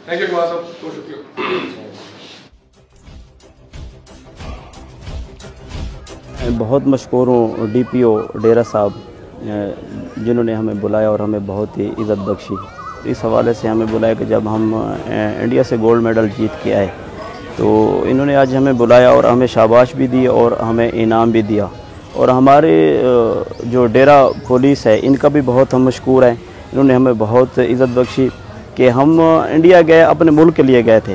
Thank you Kumar साहब, बहुत शुक्रिया। बहुत मशकूर हूँ DPO डेरा साहब जिन्होंने हमें बुलाया और हमें बहुत ही इज़्ज़त बख्शी। इस हवाले से हमें बुलाया कि जब हम इंडिया से गोल्ड मेडल जीत के आए तो इन्होंने आज हमें बुलाया और हमें शाबाश भी दी और हमें इनाम भी दिया। और हमारे जो डेरा पुलिस है इनका भी बहुत हम मशकूर हैं। इन्होंने हमें बहुत इज़्ज़त बख्शी कि हम इंडिया गए, अपने मुल्क के लिए गए थे,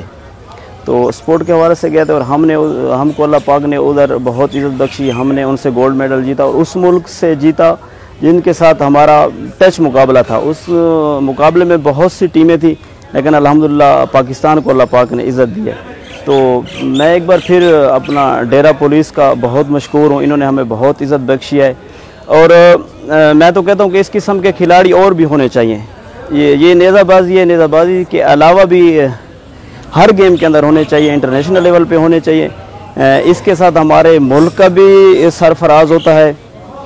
तो स्पोर्ट के हवाले से गए थे और हमको अल्लाह पाक ने उधर बहुत इज़्ज़त बख्शी। हमने उनसे गोल्ड मेडल जीता और उस मुल्क से जीता जिनके साथ हमारा टच मुकाबला था। उस मुकाबले में बहुत सी टीमें थी लेकिन अल्हम्दुलिल्लाह पाकिस्तान को अल्लाह पाक ने इज़्ज़त दी है। तो मैं एक बार फिर अपना डेरा पुलिस का बहुत मशकूर हूँ। इन्होंने हमें बहुत इज़्ज़त बख्शी है और मैं तो कहता हूँ कि इस किस्म के खिलाड़ी और भी होने चाहिए। ये नेज़ाबाजी के अलावा भी हर गेम के अंदर होने चाहिए, इंटरनेशनल लेवल पे होने चाहिए। इसके साथ हमारे मुल्क का भी सरफराज होता है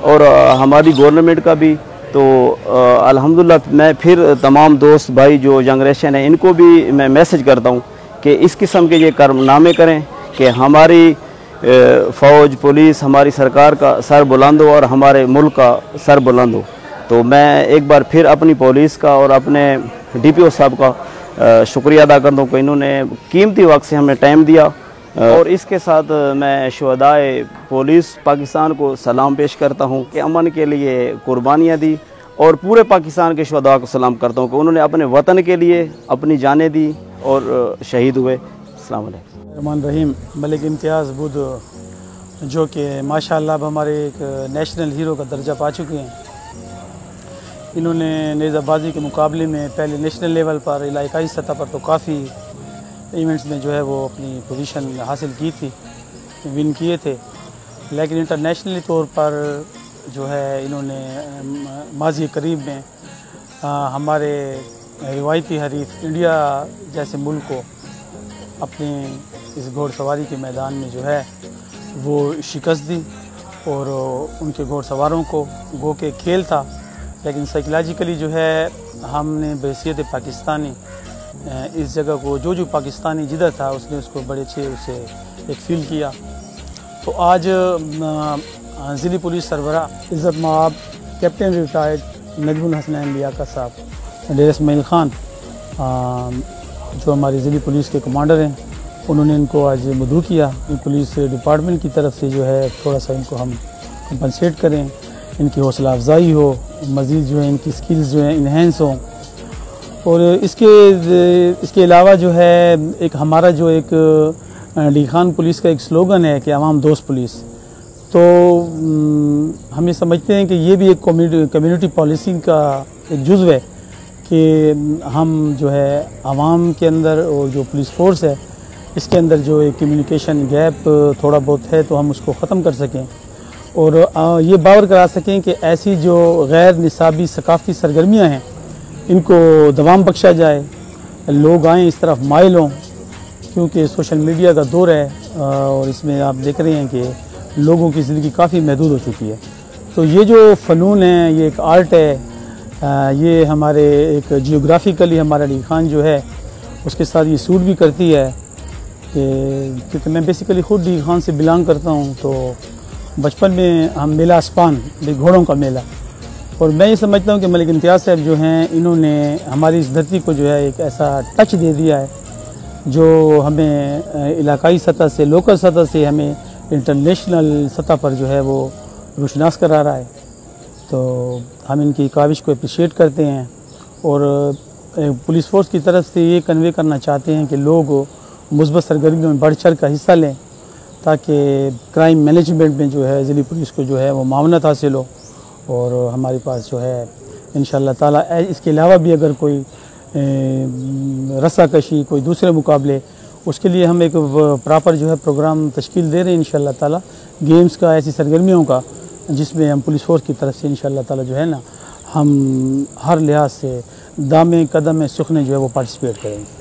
और हमारी गवर्नमेंट का भी। तो अल्हम्दुलिल्लाह मैं फिर तमाम दोस्त भाई जो जनरेशन है इनको भी मैं मैसेज करता हूँ कि इस किस्म के ये कारनामे करें कि हमारी फ़ौज पुलिस हमारी सरकार का सर बुलंद हो और हमारे मुल्क का सर बुलंद हो। तो मैं एक बार फिर अपनी पुलिस का और अपने DPO साहब का शुक्रिया अदा करता हूँ कि इन्होंने कीमती वक्त से हमें टाइम दिया। और इसके साथ मैं शुहदाए पुलिस पाकिस्तान को सलाम पेश करता हूँ कि अमन के लिए कुर्बानियाँ दी और पूरे पाकिस्तान के शुहदा को सलाम करता हूँ कि उन्होंने अपने वतन के लिए अपनी जानें दी और शहीद हुए। अस्सलाम वालेकुम। रहमान रहीम मलिक इम्तियाज़ बुद्ध जो कि माशाअल्लाह अब हमारे एक नेशनल हीरो का दर्जा पा चुके हैं। इन्होंने नेज़ाबाजी के मुकाबले में पहले नेशनल लेवल पर इलाकाई सतह पर तो काफ़ी इवेंट्स में जो है वो अपनी पोजीशन हासिल की थी, विन किए थे, लेकिन इंटरनेशनली तौर पर जो है इन्होंने माजी करीब में हमारे रिवायती हरीफ इंडिया जैसे मुल्क को अपनी इस घोड़सवारी के मैदान में जो है वो शिकस्त दी और उनके घोड़सवारों को गो के खेल था, लेकिन साइकोलॉजिकली जो है हमने बहैसियत पाकिस्तानी इस जगह को जो पाकिस्तानी जिधर था उसने उसको बड़े अच्छे उसे एक फील किया। तो आज ज़िली पुलिस सरबरा इज़्ज़त माब कैप्टन रिटायर्ड नजमुल हसनैन लियाकत साहब, डेरा इस्माइल ख़ान जो हमारी ज़िली पुलिस के कमांडर हैं, उन्होंने इनको आज मदऊ किया। पुलिस डिपार्टमेंट की तरफ से जो है थोड़ा सा इनको हम कंपनसेट करें, इनकी हौसला अफजाई हो, मज़ीद जो है इनकी स्किल्स जो हैं इन्हेंस हों। और इसके अलावा जो है एक हमारा जो एक डी खान पुलिस का एक स्लोगन है कि आवाम दोस्त पुलिस, तो हम ये समझते हैं कि ये भी एक कम्युनिटी पॉलिसिंग का एक जुज़्व है कि हम जो है आवाम के अंदर और जो पुलिस फोर्स है इसके अंदर जो एक कम्युनिकेशन गैप थोड़ा बहुत है तो हम उसको ख़त्म कर सकें और ये बावर करा सकें कि ऐसी जो गैर निसाबी सकाफ़ी सरगर्मियाँ हैं इनको दवाम बख्शा जाए, लोग आएँ इस तरफ माइल हों, क्योंकि सोशल मीडिया का दौर है और इसमें आप देख रहे हैं कि लोगों की ज़िंदगी काफ़ी महदूद हो चुकी है। तो ये जो फ़नून है, ये एक आर्ट है, ये हमारे एक जियोग्राफिकली हमारा डी खान जो है उसके साथ ये सूट भी करती है क्योंकि मैं बेसिकली खुद डी खान से बिलोंग करता हूँ, तो बचपन में हम मेला अस्पान घोड़ों का मेला, और मैं ये समझता हूँ कि मलिक इम्तियाज़ साहब जो हैं इन्होंने हमारी इस धरती को जो है एक ऐसा टच दे दिया है जो हमें इलाकाई सतह से, लोकल सतह से हमें इंटरनेशनल सतह पर जो है वो रोशनास करा रहा है। तो हम इनकी काविश को अप्रिशिएट करते हैं और पुलिस फोर्स की तरफ से ये कन्वे करना चाहते हैं कि लोग मुस्बत सरगर्मियों में बढ़ चढ़ का हिस्सा लें ताकि क्राइम मैनेजमेंट में जो है ज़िली पुलिस को जो है वो मावनत हासिल हो। और हमारे पास जो है इंशाअल्लाह ताला इसके अलावा भी अगर कोई रस्साकशी, कोई दूसरे मुकाबले, उसके लिए हम एक प्रॉपर जो है प्रोग्राम तश्कील दे रहे हैं इंशाअल्लाह ताला, गेम्स का, ऐसी सरगर्मियों का, जिसमें हम पुलिस फोर्स की तरफ से इंशाअल्लाह ताला जो है ना हम हर लिहाज से दामे कदम में सुखने जो है वो पार्टिसिपेट करेंगे।